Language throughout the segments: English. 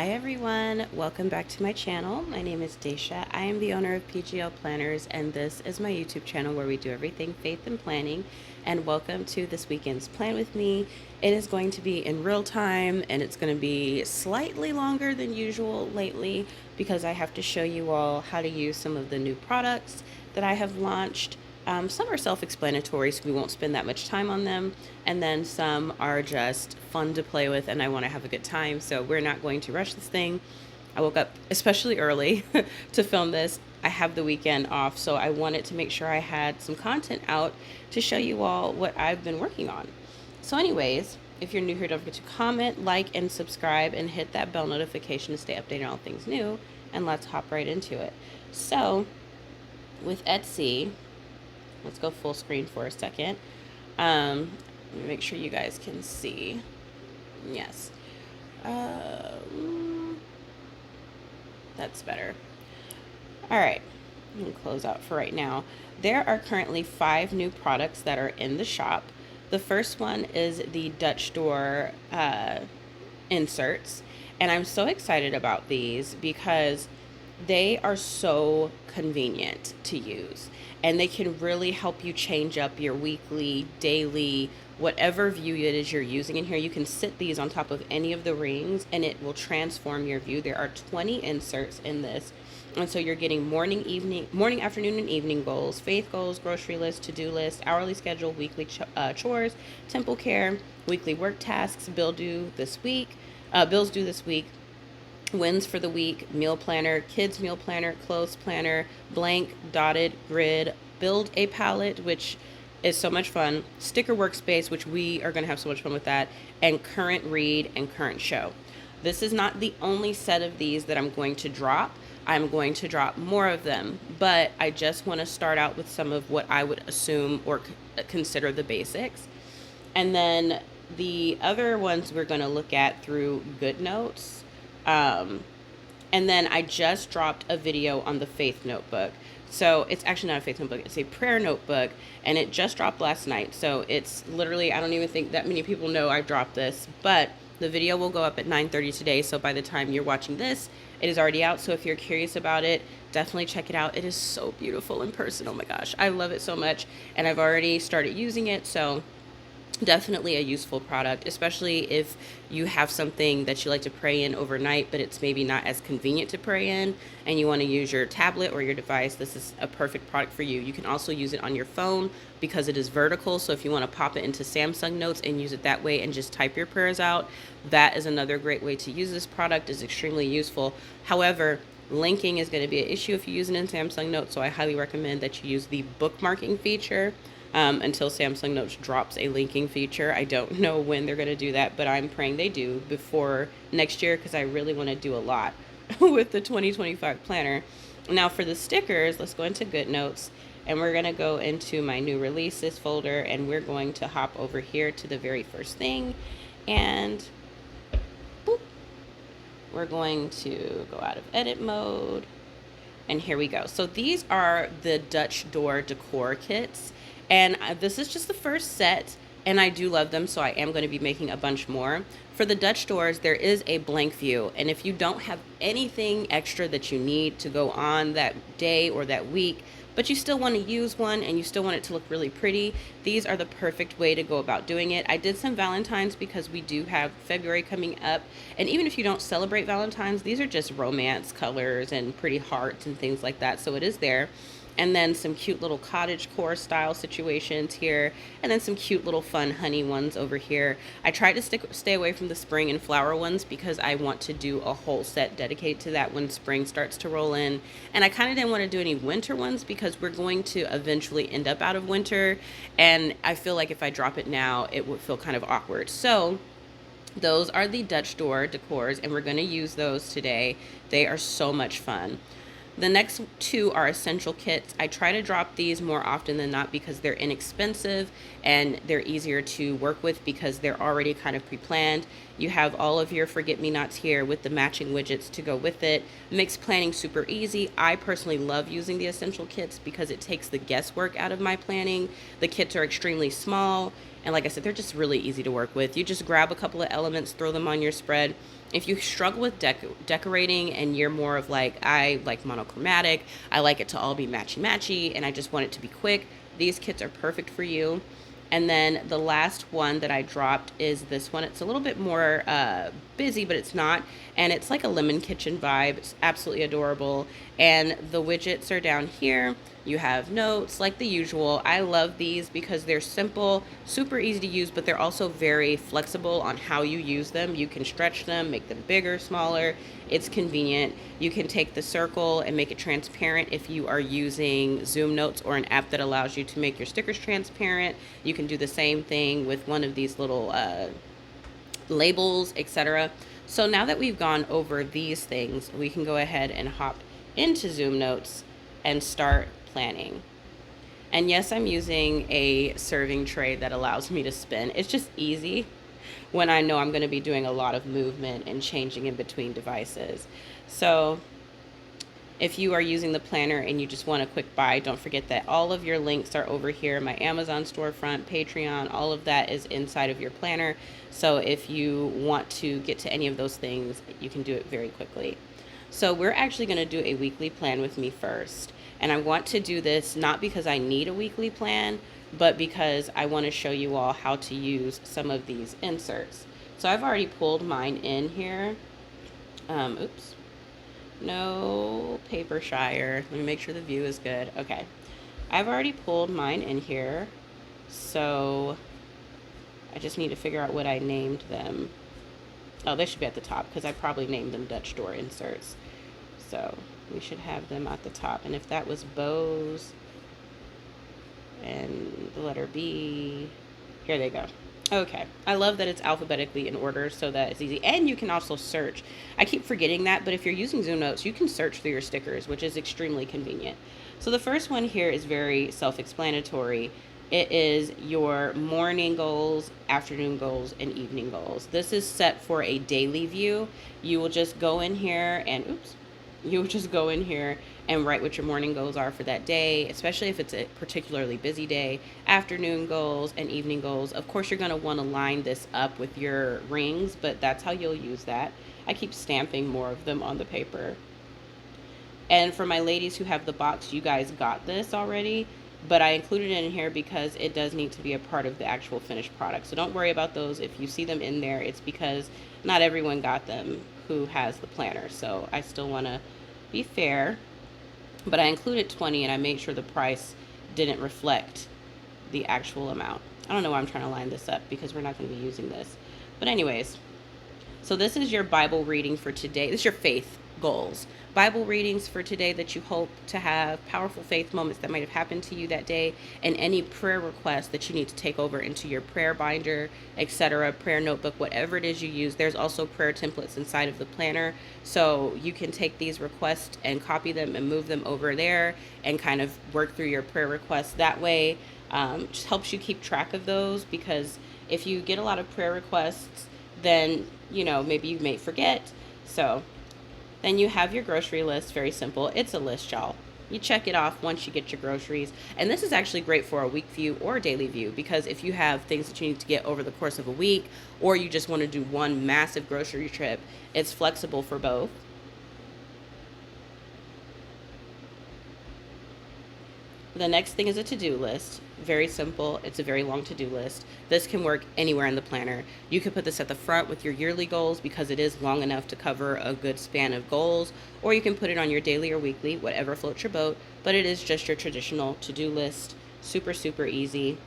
Hi everyone, welcome back to my channel. My name is Daisha. I am the owner of PGL Planners, and this is my YouTube channel where we do everything faith and planning. And welcome to this weekend's plan with me. It is going to be in real time, and it's going to be slightly longer than usual lately because I have to show you all how to use some of the new products that I have launched. Some are self-explanatory, so we won't spend that much time on them. And then some are just fun to play with, and I want to have a good time. So we're not going to rush this thing. I woke up especially early to film this. I have the weekend off, so I wanted to make sure I had some content out to show you all what I've been working on. So anyways, if you're new here, don't forget to comment, like, and subscribe, and hit that bell notification to stay updated on all things new. And let's hop right into it. So with Etsy, let's go full screen for a second. Let me make sure you guys can see. Yes. That's better. All right. I'm going to close out for right now. There are currently 5 new products that are in the shop. The first one is the Dutch door inserts. And I'm so excited about these because they are so convenient to use, and they can really help you change up your weekly, daily, whatever view it is you're using in here. You can sit these on top of any of the rings and it will transform your view. There are 20 inserts in this. And so you're getting morning, afternoon, and evening goals, faith goals, grocery list, to-do list, hourly schedule, weekly chores, temple care, weekly work tasks, bills due this week, wins for the week, meal planner, kids meal planner, clothes planner, blank, dotted, grid, build a palette, which is so much fun, sticker workspace, which we are going to have so much fun with that, and current read and current show. This is not the only set of these that I'm going to drop. I'm going to drop more of them, but I just want to start out with some of what I would assume or consider the basics. And then the other ones we're going to look at through GoodNotes. And then I just dropped a video on the faith notebook. So it's actually not a faith notebook, it's a prayer notebook, and it just dropped last night. So it's literally, I don't even think that many people know I've dropped this, but the video will go up at 9:30 today. So by the time you're watching this, it is already out. So if you're curious about it, definitely check it out. It is so beautiful in person. Oh my gosh, I love it so much. And I've already started using it. So definitely a useful product, especially if you have something that you like to pray in overnight, but it's maybe not as convenient to pray in and you want to use your tablet or your device. This is a perfect product for you. You can also use it on your phone because it is vertical. So if you want to pop it into Samsung Notes and use it that way and just type your prayers out, that is another great way to use this product. It's extremely useful. However, linking is going to be an issue if you use it in Samsung Notes, so I highly recommend that you use the bookmarking feature until Samsung Notes drops a linking feature. I don't know when they're going to do that, but I'm praying they do before next year because I really want to do a lot with the 2025 planner. Now for the stickers, let's go into GoodNotes, and we're going to go into my new releases folder, and we're going to hop over here to the very first thing, and boop, we're going to go out of edit mode, and here we go. So these are the Dutch door decor kits. And this is just the first set, and I do love them, so I am going to be making a bunch more. For the Dutch doors, there is a blank view, and if you don't have anything extra that you need to go on that day or that week, but you still want to use one and you still want it to look really pretty, these are the perfect way to go about doing it. I did some Valentine's because we do have February coming up, and even if you don't celebrate Valentine's, these are just romance colors and pretty hearts and things like that, so it is there. And then some cute little cottage core style situations here, and then some cute little fun honey ones over here. I tried to stay away from the spring and flower ones because I want to do a whole set dedicated to that when spring starts to roll in. And I kind of didn't want to do any winter ones because we're going to eventually end up out of winter, and I feel like if I drop it now, it would feel kind of awkward. So those are the Dutch door decors, and we're going to use those today. They are so much fun. The next 2 are essential kits. I try to drop these more often than not because they're inexpensive and they're easier to work with because they're already kind of pre-planned. You have all of your forget-me-nots here with the matching widgets to go with it. Makes planning super easy. I personally love using the essential kits because it takes the guesswork out of my planning. The kits are extremely small, and like I said, they're just really easy to work with. You just grab a couple of elements, throw them on your spread. If you struggle with decorating and you're more of like, I like monochromatic, I like it to all be matchy-matchy, and I just want it to be quick, these kits are perfect for you. And then the last one that I dropped is this one. It's a little bit more busy, but it's not. And it's like a lemon kitchen vibe. It's absolutely adorable. And the widgets are down here. You have notes like the usual. I love these because they're simple, super easy to use, but they're also very flexible on how you use them. You can stretch them, make them bigger, smaller. It's convenient. You can take the circle and make it transparent if you are using Zoom Notes or an app that allows you to make your stickers transparent. You can do the same thing with one of these little labels, etc. So now that we've gone over these things, we can go ahead and hop into Zoom Notes and start planning. And yes, I'm using a serving tray that allows me to spin. It's just easy when I know I'm going to be doing a lot of movement and changing in between devices. So if you are using the planner and you just want a quick buy, don't forget that all of your links are over here. My Amazon storefront, Patreon, all of that is inside of your planner. So if you want to get to any of those things, you can do it very quickly. So we're actually going to do a weekly plan with me first. And I want to do this not because I need a weekly plan, but because I want to show you all how to use some of these inserts. So I've already pulled mine in here. Oops. No paper shire. Let me make sure the view is good. Okay. I've already pulled mine in here. So I just need to figure out what I named them. Oh, they should be at the top because I probably named them Dutch door inserts. So we should have them at the top. And if that was bows and the letter B, here they go. Okay, I love that it's alphabetically in order so that it's easy. And you can also search. I keep forgetting that, but if you're using Zoom Notes, you can search through your stickers, which is extremely convenient. So the first one here is very self-explanatory. It is your morning goals, afternoon goals, and evening goals. This is set for a daily view. You will just go in here and, you'll just go in here and write what your morning goals are for that day, especially if it's a particularly busy day, afternoon goals and evening goals. Of course, you're going to want to line this up with your rings, but that's how you'll use that. I keep stamping more of them on the paper. And for my ladies who have the box, you guys got this already, but I included it in here because it does need to be a part of the actual finished product. So don't worry about those. If you see them in there, it's because not everyone got them who has the planner. So I still want to be fair, but I included 20 and I made sure the price didn't reflect the actual amount. I don't know why I'm trying to line this up because we're not going to be using this. But anyways, so this is your Bible reading for today. This is your faith goals. Bible readings for today that you hope to have, powerful faith moments that might have happened to you that day, and any prayer requests that you need to take over into your prayer binder, etc., prayer notebook, whatever it is you use. There's also prayer templates inside of the planner, so you can take these requests and copy them and move them over there and kind of work through your prayer requests that way. Just helps you keep track of those, because if you get a lot of prayer requests, then, you know, maybe you may forget. So then you have your grocery list. Very simple. It's a list, y'all. You check it off once you get your groceries. And this is actually great for a week view or a daily view, because if you have things that you need to get over the course of a week, or you just want to do one massive grocery trip, it's flexible for both. The next thing is a to-do list. Very simple. It's a very long to-do list. This can work anywhere in the planner. You could put this at the front with your yearly goals because it is long enough to cover a good span of goals, or you can put it on your daily or weekly, whatever floats your boat, but it is just your traditional to-do list. Super, super easy.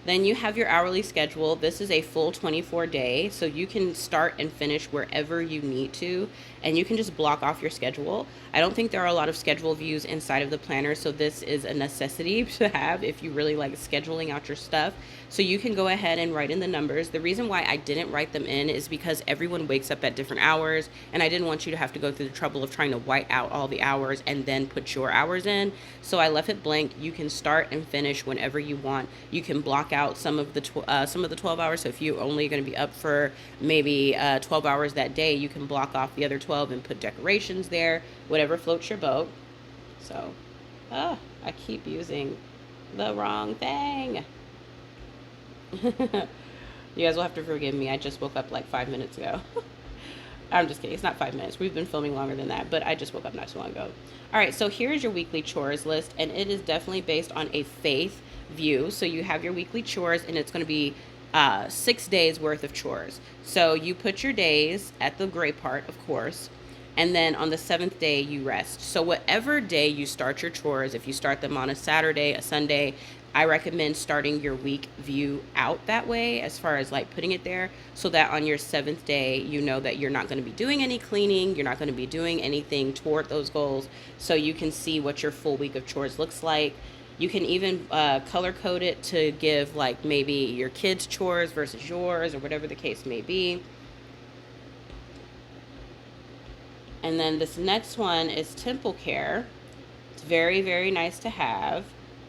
Then you have your hourly schedule. This is a full 24 day, so you can start and finish wherever you need to, and you can just block off your schedule. I don't think there are a lot of schedule views inside of the planner, so this is a necessity to have if you really like scheduling out your stuff. So you can go ahead and write in the numbers. The reason why I didn't write them in is because everyone wakes up at different hours, and I didn't want you to have to go through the trouble of trying to white out all the hours and then put your hours in. So I left it blank. You can start and finish whenever you want. You can block out some of the 12 hours. So if you're only going to be up for maybe 12 hours that day, you can block off the other 12 and put decorations there, whatever floats your boat. So I keep using the wrong thing. You guys will have to forgive me. I just woke up like 5 minutes ago. I'm just kidding. It's not 5 minutes. We've been filming longer than that, but I just woke up not too long ago. All right, so here's your weekly chores list, and it is definitely based on a faith view. So you have your weekly chores, and it's going to be 6 days worth of chores. So you put your days at the gray part, of course, and then on the 7th day you rest. So whatever day you start your chores, if you start them on a Saturday, a Sunday, I recommend starting your week view out that way, as far as like putting it there, so that on your 7th day you know that you're not going to be doing any cleaning, you're not going to be doing anything toward those goals, so you can see what your full week of chores looks like. You can even color code it to give like maybe your kids' chores versus yours, or whatever the case may be. And then this next one is temple care. It's very, very nice to have,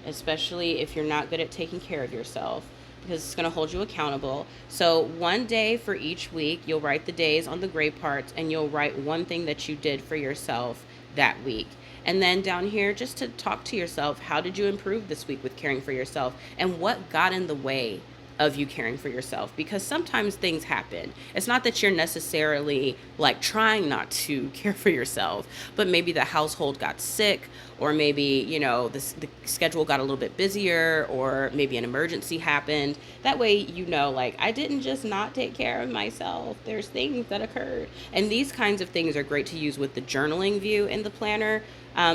especially if you're not good at taking care of yourself, because it's going to hold you accountable. So one day for each week, you'll write the days on the gray parts, and you'll write one thing that you did for yourself that week. And then down here, just to talk to yourself, how did you improve this week with caring for yourself, and what got in the way of you caring for yourself? Because sometimes things happen. It's not that you're necessarily like trying not to care for yourself, but maybe the household got sick, or maybe, you know, the schedule got a little bit busier, or maybe an emergency happened. That way, you know, like, I didn't just not take care of myself. There's things that occurred. And these kinds of things are great to use with the journaling view in the planner,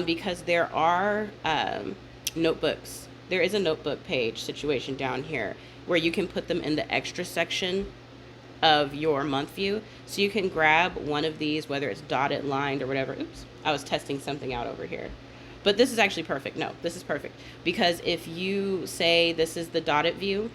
because there are notebooks. There is a notebook page situation down here where you can put them in the extra section of your month view. So you can grab one of these, whether it's dotted, lined, or whatever. Oops, I was testing something out over here. But this is actually perfect. No, this is perfect. Because if you say this is the dotted view,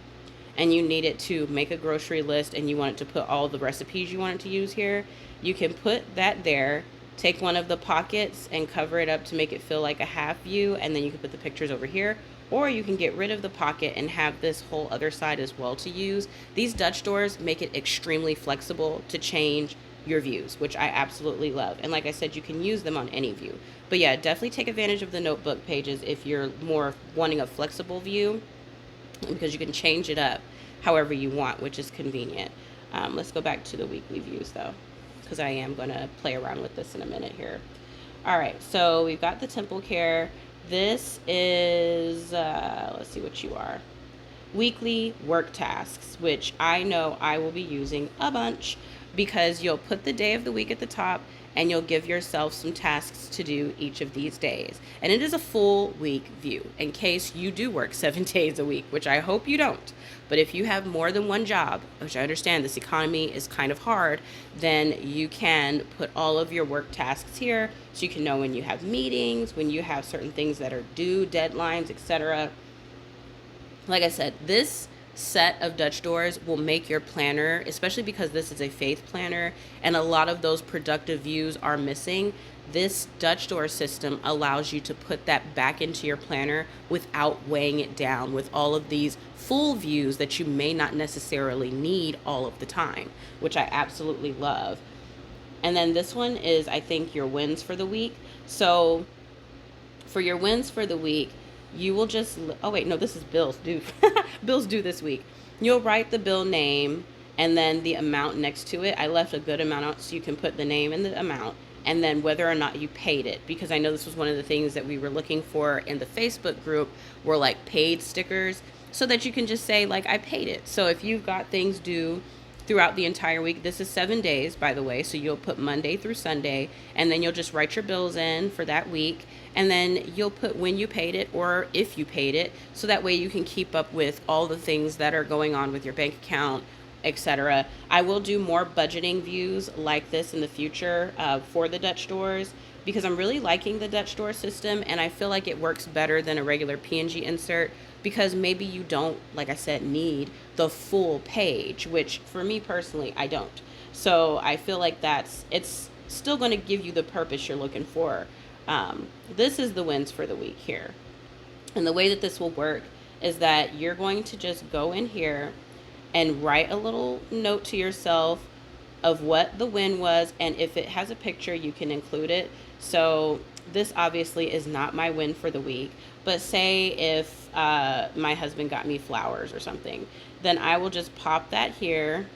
and you need it to make a grocery list, and you want it to put all the recipes you want it to use here, you can put that there, take one of the pockets and cover it up to make it feel like a half view, and then you can put the pictures over here. Or you can get rid of the pocket and have this whole other side as well to use. These Dutch doors make it extremely flexible to change your views, which I absolutely love. And like I said, you can use them on any view. But yeah, definitely take advantage of the notebook pages if you're more wanting a flexible view, because you can change it up however you want, which is convenient. Let's go back to the weekly views though, because I am going to play around with this in a minute here. All right, so we've got the temple care. This is, let's see what you are. Weekly work tasks, which I know I will be using a bunch, because you'll put the day of the week at the top, and you'll give yourself some tasks to do each of these days. And it is a full week view in case you do work 7 days a week, which I hope you don't. But if you have more than one job, which I understand this economy is kind of hard, then you can put all of your work tasks here, so you can know when you have meetings, when you have certain things that are due, deadlines, etc. Like I said, this set of Dutch doors will make your planner, especially because this is a faith planner and a lot of those productive views are missing. This Dutch door system allows you to put that back into your planner without weighing it down with all of these full views that you may not necessarily need all of the time, which I absolutely love. And then this one is, I think, your wins for the week. So for your wins for the week, you will just, oh wait, no, this is bills due. Bills due this week. You'll write the bill name and then the amount next to it. I left a good amount out so you can put the name and the amount, and then whether or not you paid it, because I know this was one of the things that we were looking for in the Facebook group, were like paid stickers, so that you can just say like, I paid it. So if you've got things due throughout the entire week. This is 7 days, by the way. So you'll put Monday through Sunday, and then you'll just write your bills in for that week. And then you'll put when you paid it or if you paid it. So that way you can keep up with all the things that are going on with your bank account, etc. I will do more budgeting views like this in the future for the Dutch doors, because I'm really liking the Dutch door system, and I feel like it works better than a regular PNG insert, because maybe you don't, like I said, need the full page, which for me personally, I don't. So I feel like it's still going to give you the purpose you're looking for. This is the wins for the week here. And the way that this will work is that you're going to just go in here and write a little note to yourself of what the win was, and if it has a picture, you can include it. So this obviously is not my win for the week, but say if my husband got me flowers or something, then I will just pop that here.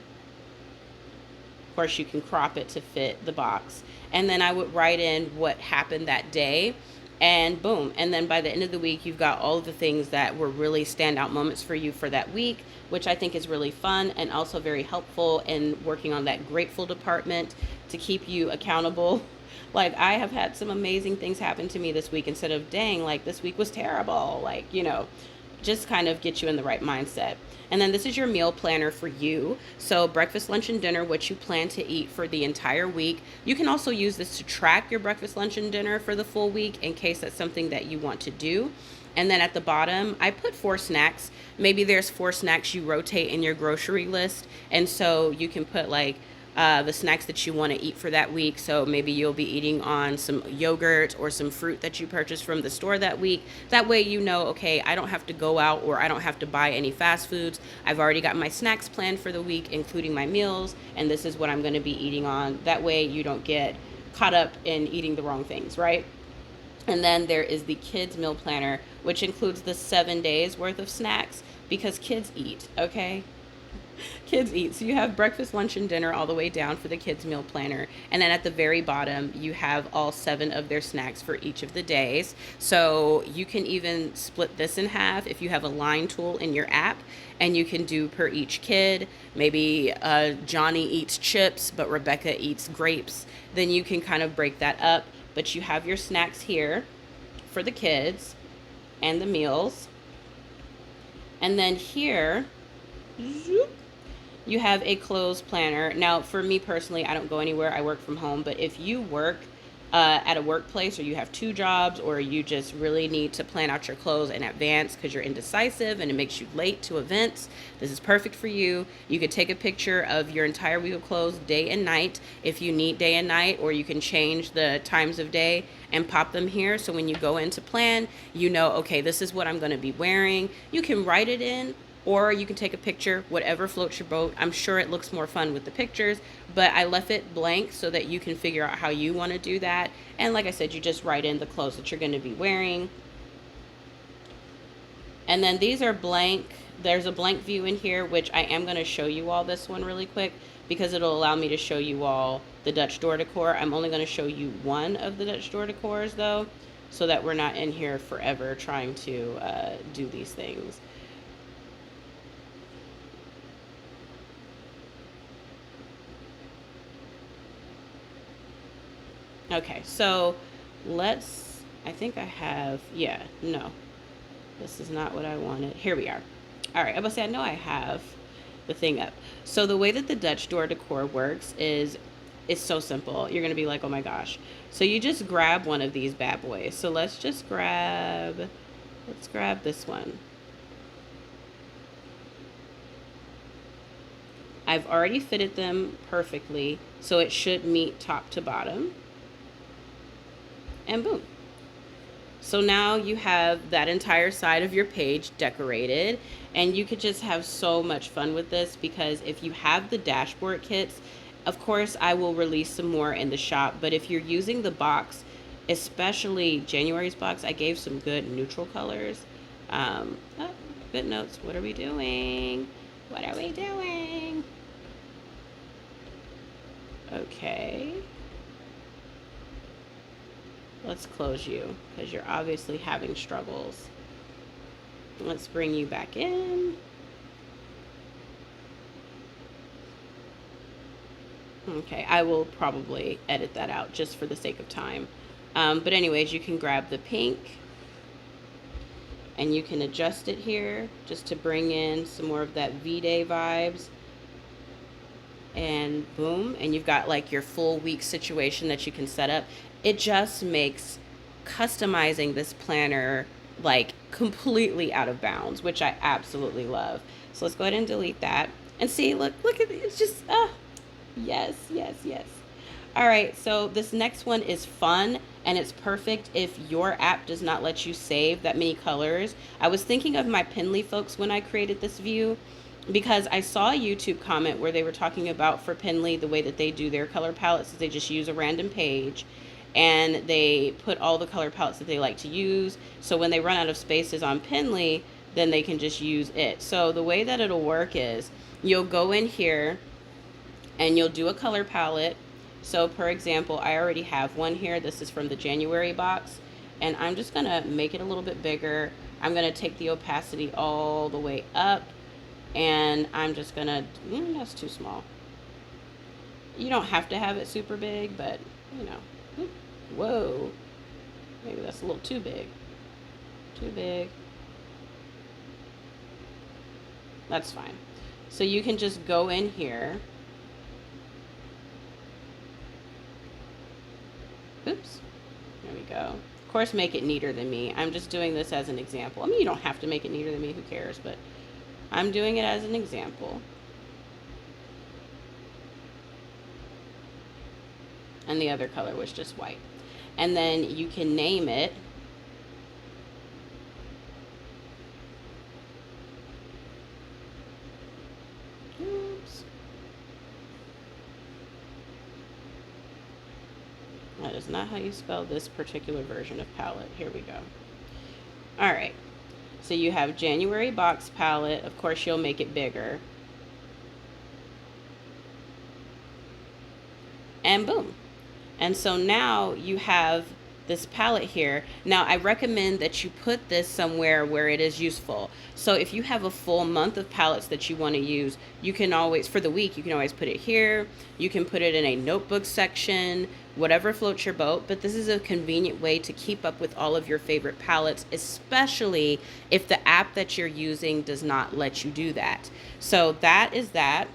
Of course, you can crop it to fit the box, and then I would write in what happened that day, and boom. And then by the end of the week, you've got all of the things that were really standout moments for you for that week, which I think is really fun and also very helpful in working on that grateful department to keep you accountable. Like, I have had some amazing things happen to me this week, instead of, dang, like this week was terrible. Like, just kind of get you in the right mindset. And then this is your meal planner for you. So breakfast, lunch, and dinner, what you plan to eat for the entire week. You can also use this to track your breakfast, lunch, and dinner for the full week in case that's something that you want to do. And then at the bottom, I put 4 snacks. Maybe there's 4 snacks you rotate in your grocery list. And so you can put like the snacks that you want to eat for that week. So maybe you'll be eating on some yogurt or some fruit that you purchased from the store that week. That way okay, I don't have to go out or I don't have to buy any fast foods. I've already got my snacks planned for the week, including my meals, and this is what I'm going to be eating on. That way you don't get caught up in eating the wrong things, right? And then there is the kids meal planner, which includes the 7 days worth of snacks, because kids eat, okay? Kids eat. So you have breakfast, lunch, and dinner all the way down for the kids meal planner. And then at the very bottom, you have all 7 of their snacks for each of the days. So you can even split this in half if you have a line tool in your app, and you can do per each kid. Maybe Johnny eats chips, but Rebecca eats grapes. Then you can kind of break that up. But you have your snacks here for the kids and the meals. And then here, you have a clothes planner. Now, for me personally, I don't go anywhere. I work from home. But if you work at a workplace, or you have 2 jobs, or you just really need to plan out your clothes in advance because you're indecisive and it makes you late to events, this is perfect for you. You could take a picture of your entire week of clothes day and night if you need day and night, or you can change the times of day and pop them here. So when you go in to plan, okay, this is what I'm going to be wearing. You can write it in, or you can take a picture, whatever floats your boat. I'm sure it looks more fun with the pictures, but I left it blank so that you can figure out how you want to do that. And like I said, you just write in the clothes that you're going to be wearing. And then these are blank. There's a blank view in here, which I am going to show you all this one really quick, because it'll allow me to show you all the Dutch door decor. I'm only going to show you one of the Dutch door decors, though, so that we're not in here forever trying to do these things. Okay, so I think I have, no, this is not what I wanted. Here we are. All right, I was saying, I know I have the thing up. So the way that the Dutch door decor works is, it's so simple. You're going to be like, oh my gosh. So you just grab one of these bad boys. So let's grab this one. I've already fitted them perfectly, so it should meet top to bottom. And boom. So now you have that entire side of your page decorated, and you could just have so much fun with this, because if you have the dashboard kits, of course I will release some more in the shop, but if you're using the box, especially January's box, I gave some good neutral colors. Good notes. What are we doing? What are we doing? Okay. Let's close you, because you're obviously having struggles. Let's bring you back in. Okay, I will probably edit that out just for the sake of time. But anyways, you can grab the pink and you can adjust it here just to bring in some more of that V-Day vibes. And boom, and you've got like your full week situation that you can set up. It just makes customizing this planner like completely out of bounds, which I absolutely love. So let's go ahead and delete that. And see, look at it. It's just, yes, yes, yes. All right, so this next one is fun, and it's perfect if your app does not let you save that many colors. I was thinking of my Pinly folks when I created this view, because I saw a YouTube comment where they were talking about for Pinly, the way that they do their color palettes is they just use a random page and they put all the color palettes that they like to use. So when they run out of spaces on Pinly, then they can just use it. So the way that it'll work is you'll go in here and you'll do a color palette. So for example, I already have one here. This is from the January box, and I'm just gonna make it a little bit bigger. I'm gonna take the opacity all the way up, and I'm just gonna, that's too small. You don't have to have it super big, but you know, whoa, maybe that's a little too big. Too big. That's fine. So you can just go in here. Oops, there we go. Of course, make it neater than me. I'm just doing this as an example. I mean, you don't have to make it neater than me, who cares, but I'm doing it as an example. And the other color was just white. And then you can name it. Oops. That is not how you spell this particular version of palette. Here we go. All right. So you have January box palette. Of course, you'll make it bigger. And boom. And so now you have this palette here. Now I recommend that you put this somewhere where it is useful. So if you have a full month of palettes that you want to use, you can always, for the week, you can always put it here. You can put it in a notebook section, whatever floats your boat. But this is a convenient way to keep up with all of your favorite palettes, especially if the app that you're using does not let you do that. So that is that.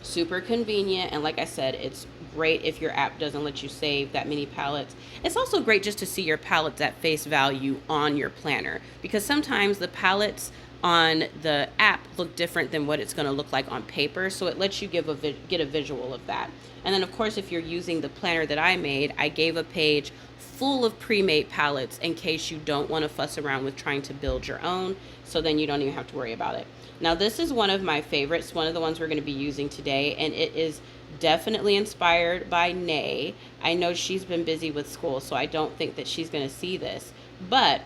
Super convenient, and like I said, it's great if your app doesn't let you save that many palettes. It's also great just to see your palettes at face value on your planner, because sometimes the palettes on the app look different than what it's going to look like on paper, so it lets you get a visual of that. And then of course, if you're using the planner that I made, I gave a page full of pre-made palettes in case you don't want to fuss around with trying to build your own, so then you don't even have to worry about it. Now this is one of my favorites, one of the ones we're going to be using today, and it is definitely inspired by Nay. I know she's been busy with school, so I don't think that she's going to see this, but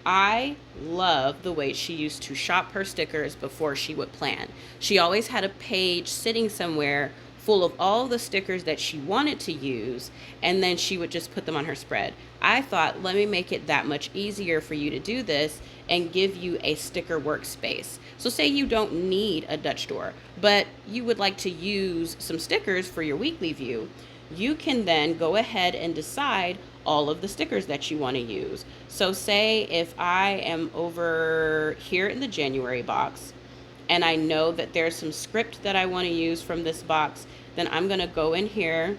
I love the way she used to shop her stickers before she would plan. She always had a page sitting somewhere full of all the stickers that she wanted to use, and then she would just put them on her spread. I thought, let me make it that much easier for you to do this and give you a sticker workspace. So say you don't need a Dutch door, but you would like to use some stickers for your weekly view. You can then go ahead and decide all of the stickers that you want to use. So say if I am over here in the January box, and I know that there's some script that I want to use from this box, then I'm going to go in here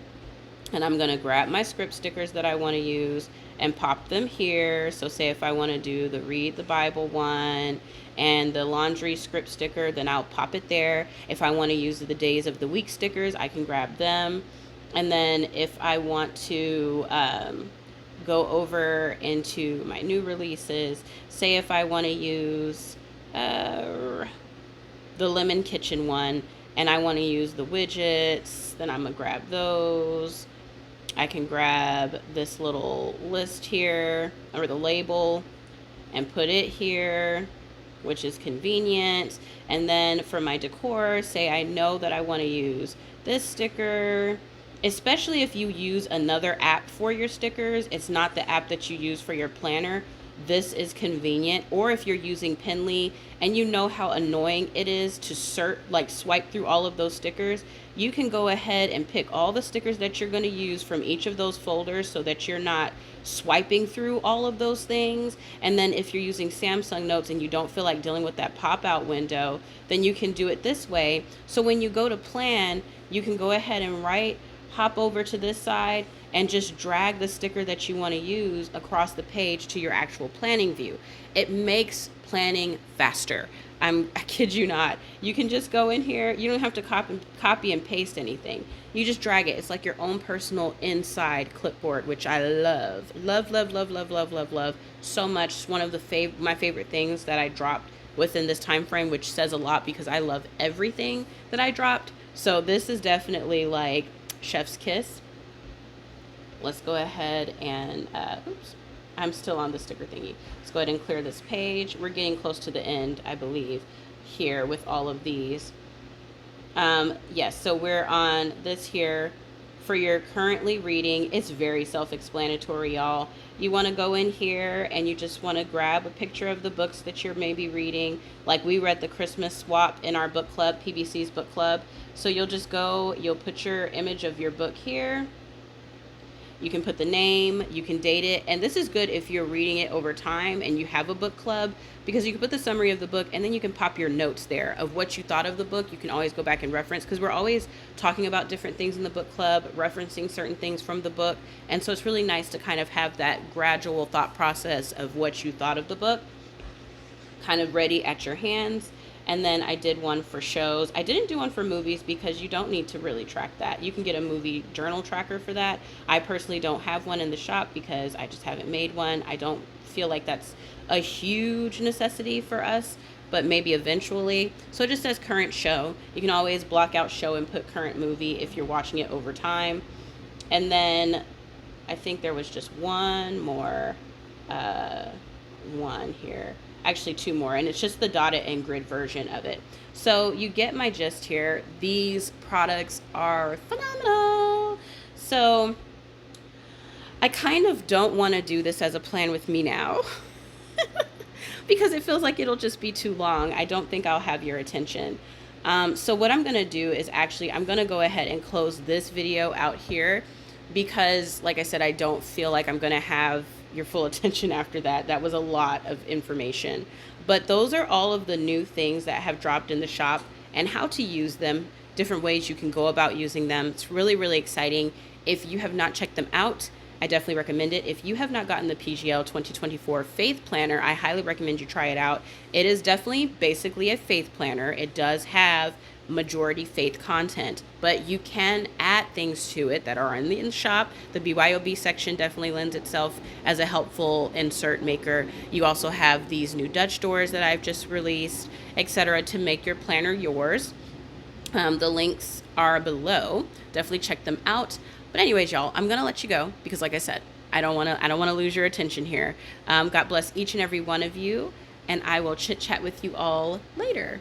and I'm going to grab my script stickers that I want to use and pop them here. So say if I want to do the Read the Bible one and the laundry script sticker, then I'll pop it there. If I want to use the days of the week stickers, I can grab them. And then if I want to go over into my new releases, say if I want to use the lemon kitchen one and I want to use the widgets, then I'm gonna grab those. I can grab this little list here, or the label, and put it here, which is convenient. And then for my decor, say I know that I want to use this sticker, especially if you use another app for your stickers. It's not the app that you use for your planner. this is convenient. Or if you're using Penly and you know how annoying it is to swipe through all of those stickers, you can go ahead and pick all the stickers that you're going to use from each of those folders so that you're not swiping through all of those things. And then if you're using Samsung Notes and you don't feel like dealing with that pop-out window, then you can do it this way. So when you go to plan, you can go ahead and hop over to this side and just drag the sticker that you want to use across the page to your actual planning view. It makes planning faster. I kid you not. You can just go in here. You don't have to copy and paste anything. You just drag it. It's like your own personal inside clipboard, which I love. Love, love, love, love, love, love, love so much. It's one of my favorite things that I dropped within this time frame, which says a lot because I love everything that I dropped. So this is definitely like chef's kiss. Let's go ahead and, oops, I'm still on the sticker thingy. Let's go ahead and clear this page. We're getting close to the end, I believe, here with all of these. Yes, so we're on this here for your currently reading. It's very self-explanatory, y'all. You want to go in here and you just want to grab a picture of the books that you're maybe reading. Like we read the Christmas Swap in our book club, PBC's book club. So you'll just go, you'll put your image of your book here. You can put the name, you can date it, and this is good if you're reading it over time and you have a book club, because you can put the summary of the book and then you can pop your notes there of what you thought of the book. You can always go back and reference, because we're always talking about different things in the book club, referencing certain things from the book, and so it's really nice to kind of have that gradual thought process of what you thought of the book kind of ready at your hands. And then I did one for shows. I didn't do one for movies because you don't need to really track that. You can get a movie journal tracker for that. I personally don't have one in the shop because I just haven't made one. I don't feel like that's a huge necessity for us, but maybe eventually. So it just says current show. You can always block out show and put current movie if you're watching it over time. And then I think there was just one more one here. Actually 2 more, and it's just the dotted and grid version of it. So you get my gist here. These products are phenomenal. So I kind of don't want to do this as a plan with me now because it feels like it'll just be too long. I don't think I'll have your attention. So what I'm going to do is actually I'm going to go ahead and close this video out here because, like I said, I don't feel like I'm going to have your full attention after that. That was a lot of information. But those are all of the new things that have dropped in the shop and how to use them, different ways you can go about using them. It's really, really exciting. If you have not checked them out, I definitely recommend it. If you have not gotten the PGL 2024 Faith Planner, I highly recommend you try it out. It is definitely basically a faith planner. It does have majority faith content, but you can add things to it that are in the shop. The BYOB section definitely lends itself as a helpful insert maker. You also have these new Dutch doors that I've just released, etc., to make your planner yours. The links are below. Definitely check them out. But anyways, y'all, I'm gonna let you go because, like I said, I don't wanna lose your attention here. God bless each and every one of you, and I will chit chat with you all later.